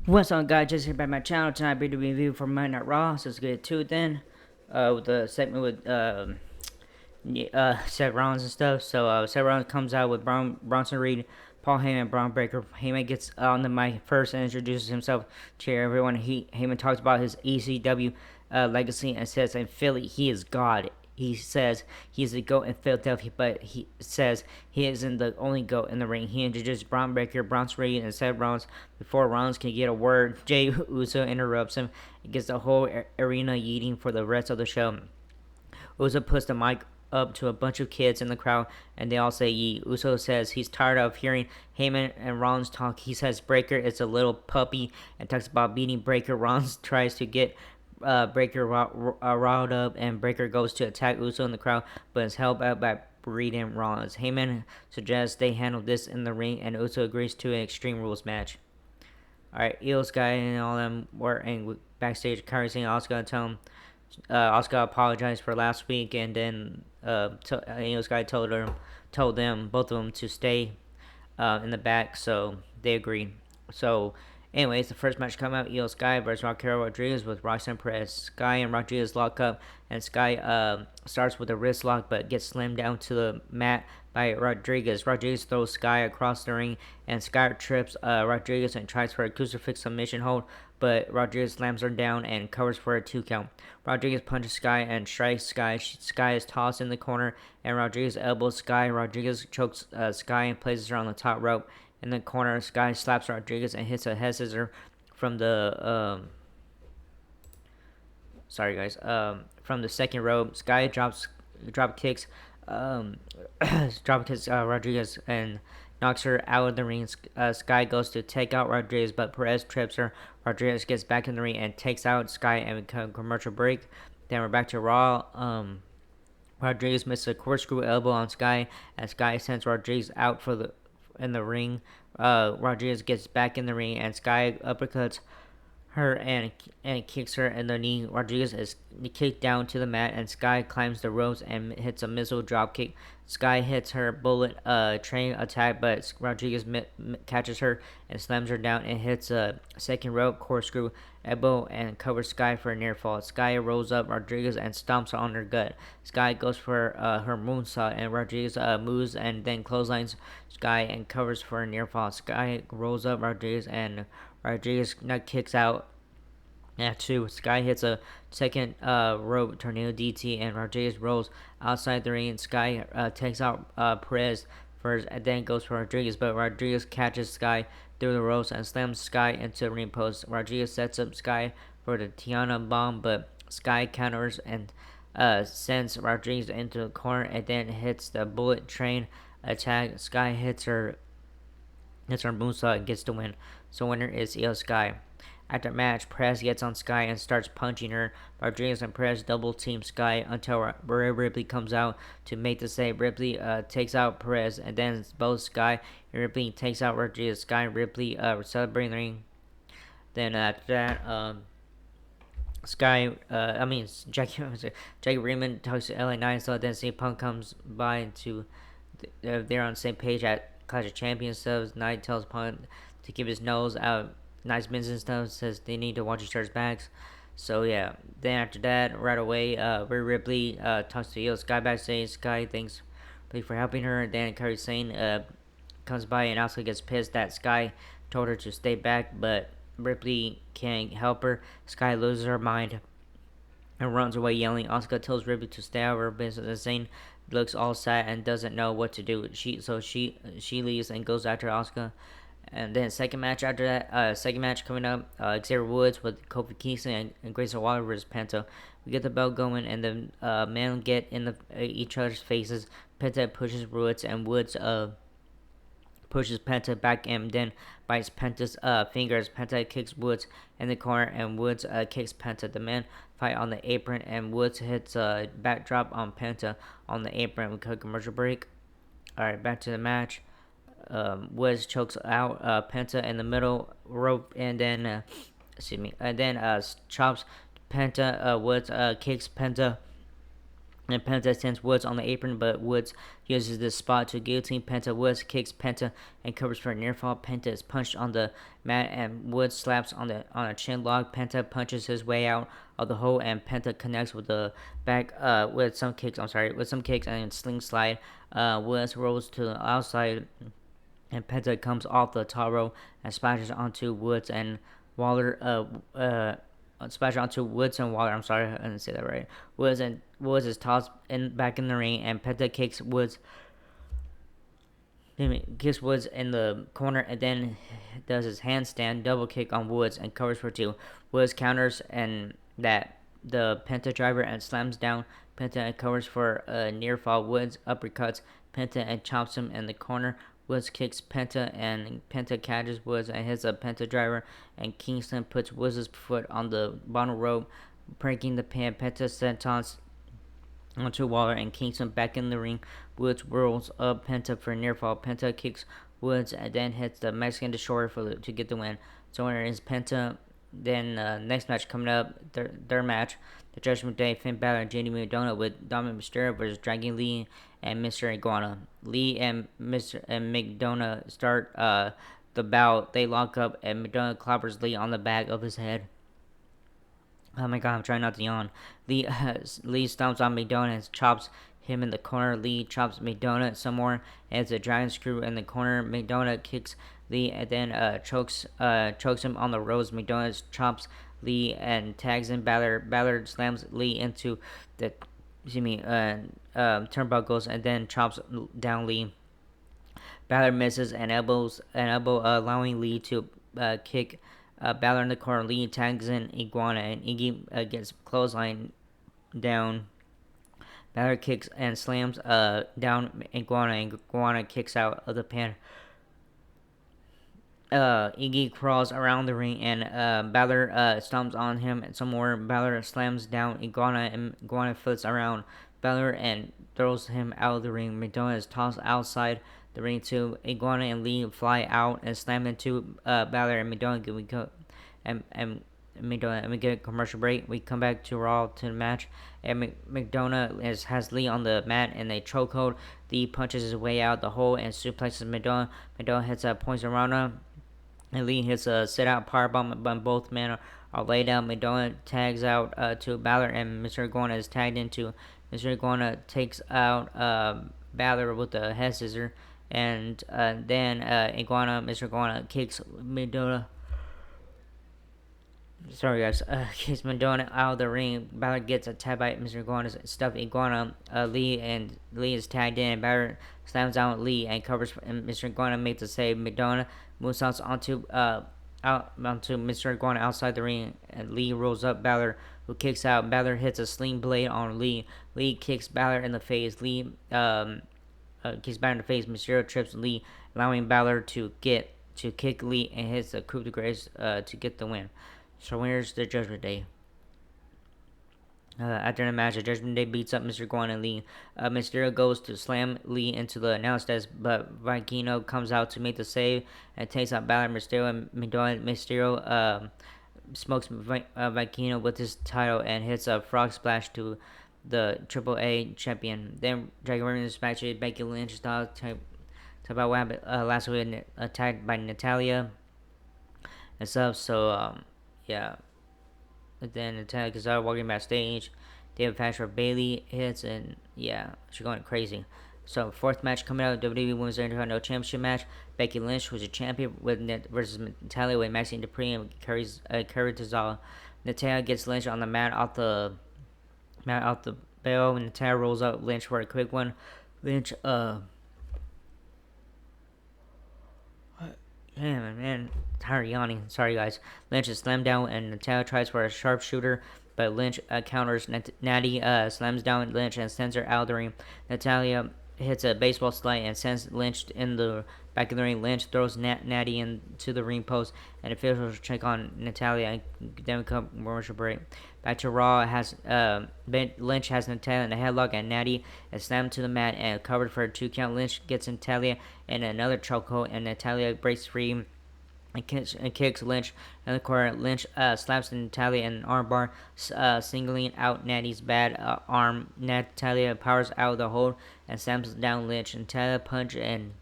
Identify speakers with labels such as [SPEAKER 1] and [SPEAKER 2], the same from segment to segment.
[SPEAKER 1] What's up, guys? Just here by my channel tonight. Be the review for Monday Night Raw. So let's get to it then. With the segment with Seth Rollins and stuff. So Seth Rollins comes out with Bronson Reed, Paul Heyman, Braun Breaker. Heyman gets on the mic first and introduces himself to everyone. Heyman talks about his ECW legacy and says in Philly he is God. He says he's the GOAT in Philadelphia, but he says he isn't the only GOAT in the ring. He introduced Braun Breaker, Bronson Reed, and Seth Rollins before Rollins can get a word. Jey Uso interrupts him and gets the whole arena yeeting for the rest of the show. Uso puts the mic up to a bunch of kids in the crowd, and they all say yee. Uso says he's tired of hearing Heyman and Rollins talk. He says Breaker is a little puppy and talks about beating Breaker. Rollins tries to get Breaker riled up, and Breaker goes to attack Uso in the crowd, but is held back by Reed and Rollins. Heyman suggests they handle this in the ring, and Uso agrees to an Extreme Rules match. Alright, Io Sky and all them were backstage. Kyrie saying Asuka tell him Asuka apologized for last week, and then Io Sky told them both of them to stay in the back, so they agreed. So, anyways, the first match come out: Io Sky versus Raquel Rodriguez with Roxanne Perez. Sky and Rodriguez lock up, and Sky starts with a wrist lock, but gets slammed down to the mat by Rodriguez. Rodriguez throws Sky across the ring, and Sky trips Rodriguez and tries for a crucifix submission hold, but Rodriguez slams her down and covers for a 2 count. Rodriguez punches Sky and strikes Sky. Sky is tossed in the corner, and Rodriguez elbows Sky. Rodriguez chokes Sky and places her on the top rope. In the corner, Sky slaps Rodriguez and hits a head scissor from the from the second rope. Sky drop kicks Rodriguez and knocks her out of the ring. Sky goes to take out Rodriguez, but Perez trips her. Rodriguez gets back in the ring and takes out Sky and becomes a commercial break. Then we're back to Raw. Rodriguez misses a corkscrew elbow on Sky, and Sky sends Rodriguez out in the ring. Rodriguez gets back in the ring, and Sky uppercuts her and kicks her in the knee. Rodriguez is kicked down to the mat, and Sky climbs the ropes and hits a missile drop kick. Sky hits her bullet train attack, but Rodriguez catches her and slams her down and hits a second rope corkscrew elbow and covers Sky for a near fall. Sky rolls up Rodriguez and stomps on her gut. Sky goes for her moonsault, and Rodriguez moves and then clotheslines Sky and covers for a near fall. Sky rolls up Rodriguez, and Rodriguez kicks out at 2. Sky hits a second rope tornado DT, and Rodriguez rolls outside the ring. And Sky takes out Perez first, and then goes for Rodriguez, but Rodriguez catches Sky through the ropes and slams Sky into the ring post. Rodriguez sets up Sky for the Tiana bomb, but Sky counters and sends Rodriguez into the corner, and then hits the bullet train attack. Sky hits her moonsault and gets the win. So winner is Io Sky. After match, Perez gets on Sky and starts punching her. Rodriguez and Perez double team Sky until Ripley comes out to make the save. Ripley takes out Perez, and then both Sky and Ripley takes out Rodriguez. Sky and Ripley celebrating the ring. Then after that, Jackie Raymond talks to LA Knight, so then CM Punk comes by to they're on the same page at Clash of Champions stuff. Knight tells Punk to keep his nose out nice business and stuff, says they need to watch each other's backs. So yeah, then after that, right away, Rhea Ripley talks to Io Sky backstage. Sky thanks Ripley for helping her. Then Kairi Sane comes by, and Asuka gets pissed that Sky told her to stay back, but Ripley can't help her. Sky loses her mind and runs away yelling. Asuka tells Ripley to stay out of her business, and Sane looks all sad and doesn't know what to do. She leaves and goes after Asuka. And then second match after that, second match coming up, Xavier Woods with Kofi Kingston and Grayson Waller versus Penta. We get the bell going, and the men get in each other's faces. Penta pushes Woods, and Woods pushes Penta back and then bites Penta's fingers. Penta kicks Woods in the corner, and Woods kicks Penta. The men fight on the apron, and Woods hits a backdrop on Penta on the apron. We cut a commercial break. Alright, back to the match. Woods chokes out Penta in the middle rope, and then chops Penta. Woods kicks Penta and Penta sends Woods on the apron, but Woods uses this spot to guillotine Penta. Woods kicks Penta and covers for a near fall. Penta is punched on the mat, and Woods slaps on a chin lock. Penta punches his way out of the hole, and Penta connects with the back with some kicks. With some kicks and sling slide. Woods rolls to the outside, and Penta comes off the top rope and splashes onto Woods and Waller. Splash onto Woods and Waller. I'm sorry, I didn't say that right. Woods is tossed back in the ring, and Penta kicks Woods in the corner, and then does his handstand double kick on Woods and covers for two. Woods counters and that the Penta driver and slams down Penta and covers for a near fall. Woods uppercuts Penta and chops him in the corner. Woods kicks Penta, and Penta catches Woods and hits a Penta driver, and Kingston puts Woods' foot on the bottom rope, breaking the pin. Penta sentons onto Waller, and Kingston back in the ring. Woods whirls up Penta for a near fall. Penta kicks Woods and then hits the Mexican destroyer to get the win. So winner is Penta. Then next match coming up, their match, the Judgment Day, Finn Balor and JD McDonough with Dominic Mysterio versus Dragon Lee and Mr. Iguana. Lee and McDonough start the bout. They lock up, and McDonough clobbers Lee on the back of his head. Oh my god, I'm trying not to yawn. Lee stomps on McDonough and chops him in the corner. Lee chops McDonough some more, adds a giant screw in the corner. McDonough kicks Lee and then chokes him on the ropes. McDonough chops Lee and tags in Balor. Balor slams Lee into the turnbuckles and then chops down Lee. Balor misses an elbow, allowing Lee to kick Balor in the corner. Lee tags in Iguana, and Iggy gets clothesline down. Balor kicks and slams down Iguana, and Iguana kicks out of the pin. Iggy crawls around the ring, and Balor stomps on him and some more. Balor slams down Iguana, and Iguana flips around Balor and throws him out of the ring. McDonough is tossed outside the ring too. Iguana and Lee fly out and slam into Balor and McDonough. We get a commercial break. We come back to Raw to the match, and McDonough has Lee on the mat in a chokehold. Lee punches his way out the hole and suplexes McDonough. McDonough hits a Poisonrana, and Lee hits a sit-out powerbomb, but both men are laid out. McDonough tags out to Balor, and Mr. Iguana is tagged into. Mr. Iguana takes out Balor with a head scissor, and then Mr. Iguana kicks McDonough. Sorry guys, kicks McDonough out of the ring. Balor gets a tag by Mr. Iguana's stuffed Iguana. Lee is tagged in. Balor slams down Lee and covers. And Mr. Iguana makes a save. McDonough moves out onto Mr. Iguana outside the ring, and Lee rolls up Balor, who kicks out. Balor hits a sling blade on Lee. Lee kicks Balor in the face. Lee kicks Balor in the face. Mysterio trips Lee, allowing Balor to kick Lee and hits a coup de grace to get the win. So where's the Judgment Day? After the match, the Judgment Day beats up Mr. Iguana and Lee. Mysterio goes to slam Lee into the announce desk, but Vikino comes out to make the save and takes out Balor. Mysterio and Mysterio smokes Vikino with his title and hits a frog splash to the AAA champion. Then Dragon Lee dispatches Becky Lynch. Talk about what happened last week, attacked by Natalia and stuff. So yeah. And then Natalia is out walking backstage. David Thatcher Bailey hits, and yeah, she's going crazy. So fourth match coming out, WWE Women's Intercontinental Championship match. Becky Lynch was a champion versus Natalia with Maxine Dupree and Kerry Tozawa. Natalia gets Lynch on the mat off the bell, and Natalia rolls up Lynch for a quick one. Lynch man, tired yawning. Sorry, guys. Lynch is slammed down, and Natalia tries for a sharpshooter, but Lynch counters. Natty slams down Lynch and sends her out of the ring. Natalia hits a baseball slide and sends Lynch in the back of the ring. Lynch throws Natty into the ring post, and officials check on Natalia. Then we come commercial break. Back to Raw. Lynch has Natalia in a headlock, and Natty is slammed to the mat and covered for a 2 count. Lynch gets Natalia in another chokehold, and Natalia breaks free and kicks Lynch in the corner. Lynch slaps Natalia in an armbar, singling out Natty's bad arm. Natalia powers out of the hold and slams down Lynch. Natalia punch and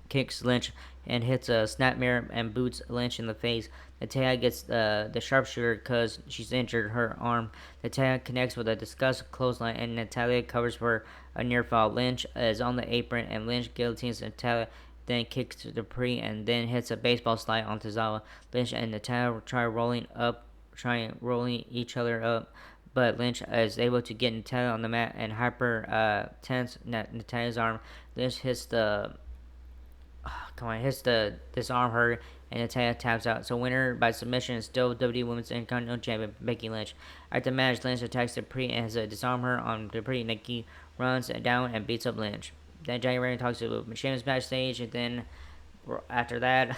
[SPEAKER 1] kicks Lynch and hits a snapmare and boots Lynch in the face. Natalia gets the sharpshooter because she's injured her arm. Natalia connects with a disgust clothesline and Natalia covers for a near fall. Lynch is on the apron and Lynch guillotines Natalia, then kicks to Dupree and then hits a baseball slide onto Zawa. Lynch and Natalia try rolling each other up, but Lynch is able to get Natalia on the mat and hyper tense Natalia's arm. Lynch hits the hits the disarm her, and Natalia taps out. So winner by submission is still WWE Women's Intercontinental Champion Becky Lynch. After the match, Lynch attacks Dupree and has a disarm her on Dupree. Nikki runs down and beats up Lynch. Then January talks to Sheamus backstage, and then after that,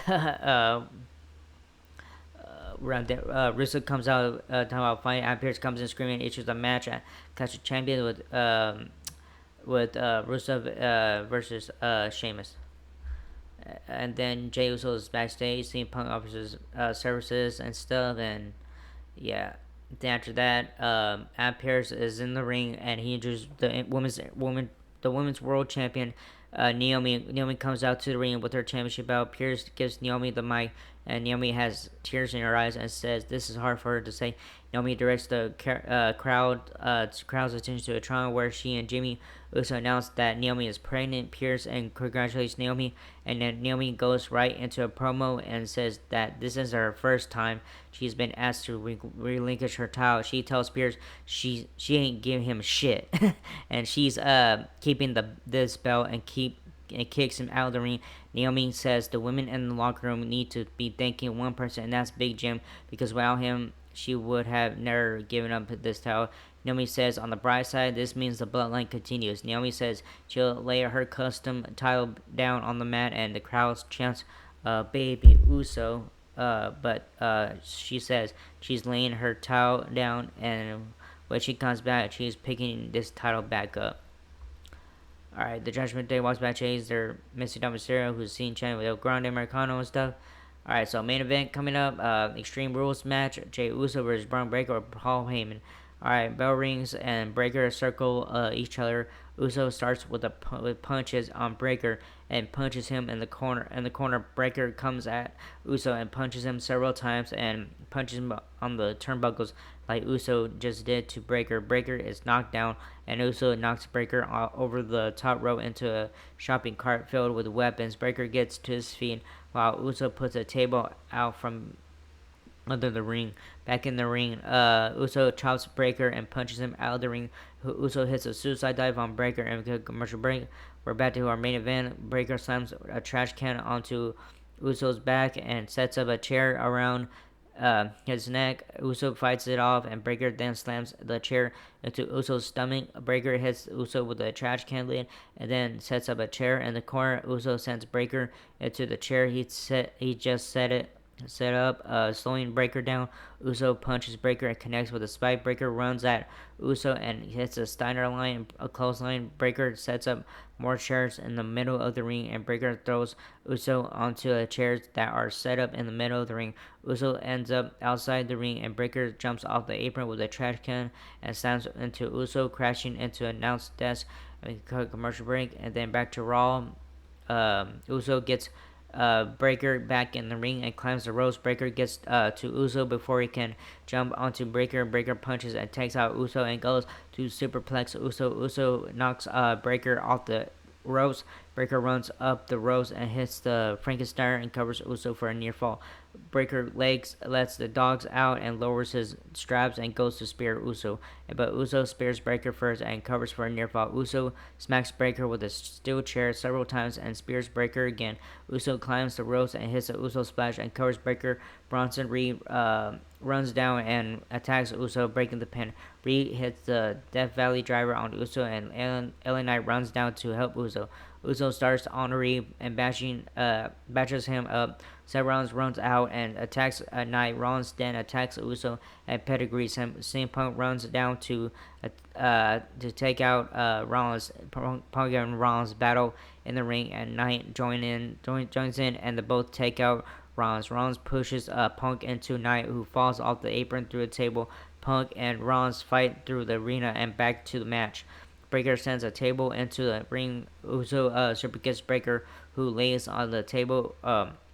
[SPEAKER 1] Russo comes out talking about fight. Adam Pearce comes in screaming, issues a match at Clash of Champions with Rusev versus Sheamus. And then Jey Uso is backstage. CM Punk offers his services and stuff, and yeah. Then after that, Adam Pearce is in the ring, and he introduces the women's world champion, Naomi. Naomi comes out to the ring with her championship belt. Pearce gives Naomi the mic, and Naomi has tears in her eyes and says, "This is hard for her to say." Naomi directs the crowd's attention to a trial where she and Jimmy Uso announced that Naomi is pregnant. Pearce and congratulates Naomi, and then Naomi goes right into a promo and says that this is her first time she's been asked to relinquish her title. She tells Pearce she ain't giving him shit, and she's keeping this belt and kicks him out of the ring. Naomi says the women in the locker room need to be thanking one person, and that's Big Jim, because without him, she would have never given up this title. Naomi says, on the bright side, this means the bloodline continues. Naomi says she'll lay her custom title down on the mat, and the crowd chants, Baby Uso. But she says she's laying her title down, and when she comes back, she's picking this title back up. Alright, the Judgment Day walks backstage. They're missing Dom Mysterio, who's seen chatting with El Grande Americano and stuff. Alright, so main event coming up. Extreme Rules match. Jey Uso versus Braun Breaker or Paul Heyman. Alright, bell rings and Breaker circle each other. Uso starts with punches on Breaker and punches him in the corner. In the corner, Breaker comes at Uso and punches him several times and punches him on the turnbuckles like Uso just did to Breaker. Breaker is knocked down, and Uso knocks Breaker over the top rope into a shopping cart filled with weapons. Breaker gets to his feet while Uso puts a table out from under the ring. Back in the ring, Uso chops Breaker and punches him out of the ring. Uso hits a suicide dive on Breaker and a commercial break. We're back to our main event. Breaker slams a trash can onto Uso's back and sets up a chair around his neck. Uso fights it off, and Breaker then slams the chair into Uso's stomach. Breaker hits Uso with a trash can lid and then sets up a chair in the corner. Uso sends Breaker into the chair he just set up, slowing Breaker down. Uso punches Breaker and connects with a spike. Breaker runs at Uso and hits a Steiner line, a clothesline. Breaker sets up more chairs in the middle of the ring, and Breaker throws Uso onto chairs that are set up in the middle of the ring. Uso ends up outside the ring, and Breaker jumps off the apron with a trash can and slams into Uso, crashing into an announce desk. Commercial break, and then back to Raw. Uso gets Breaker back in the ring and climbs the ropes. Breaker gets to Uso before he can jump onto Breaker. Breaker punches and takes out Uso and goes to superplex Uso. Uso knocks Breaker off the ropes. Breaker runs up the ropes and hits the Frankenstein and covers Uso for a near fall. Breaker lets the dogs out and lowers his straps and goes to spear Uso. But Uso spears Breaker first and covers for a near fall. Uso smacks Breaker with a steel chair several times and spears Breaker again. Uso climbs the ropes and hits a Uso splash and covers Breaker. Bronson Reed runs down and attacks Uso, breaking the pin. Reed hits the Death Valley driver on Uso, and LA Knight runs down to help Uso. Uso starts on Reed and bashes him up. Seth Rollins runs out and attacks Knight. Rollins then attacks Uso and pedigrees him. CM Punk runs down to take out Rollins. Punk and Rollins battle in the ring, and Knight joins in, and they both take out Rollins. Rollins pushes Punk into Knight, who falls off the apron through a table. Punk and Rollins fight through the arena and back to the match. Breakker sends a table into the ring. Uso super kicks Breakker, who lays on the table.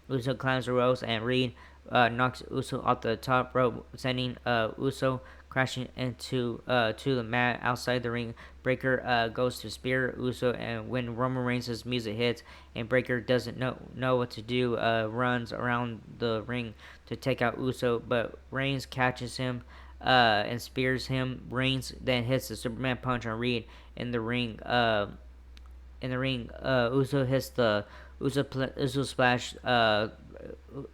[SPEAKER 1] Uso climbs the ropes, and Reed knocks Uso off the top rope, sending Uso crashing into to the mat outside the ring. Breakker goes to spear Uso, and when Roman Reigns' music hits and Breakker doesn't know what to do, runs around the ring to take out Uso, but Reigns catches him and spears him. Reigns then hits the Superman punch on Reed in the ring. Uso hits the Uso splash. The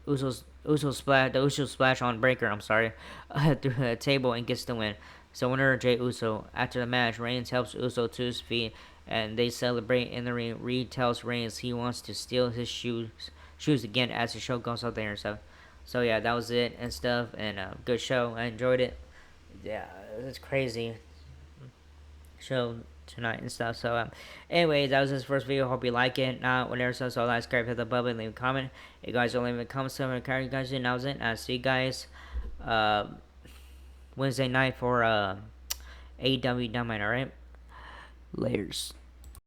[SPEAKER 1] Uso splash on Breakker. I'm sorry, through the table and gets the win. So winner Jey Uso. After the match, Reigns helps Uso to his feet and they celebrate in the ring. Reed tells Reigns he wants to steal his shoes again as the show goes out there and stuff. So yeah, that was it and stuff, and good show. I enjoyed it. Yeah, it's crazy show tonight and stuff. So anyways, that was his first video. Hope you like it. Whatever, so like, subscribe, hit the bell, leave a comment. You guys don't leave a comment, so I'm gonna you guys in. That was it. And I'll see you guys Wednesday night for AEW Dynamite. Alright, layers.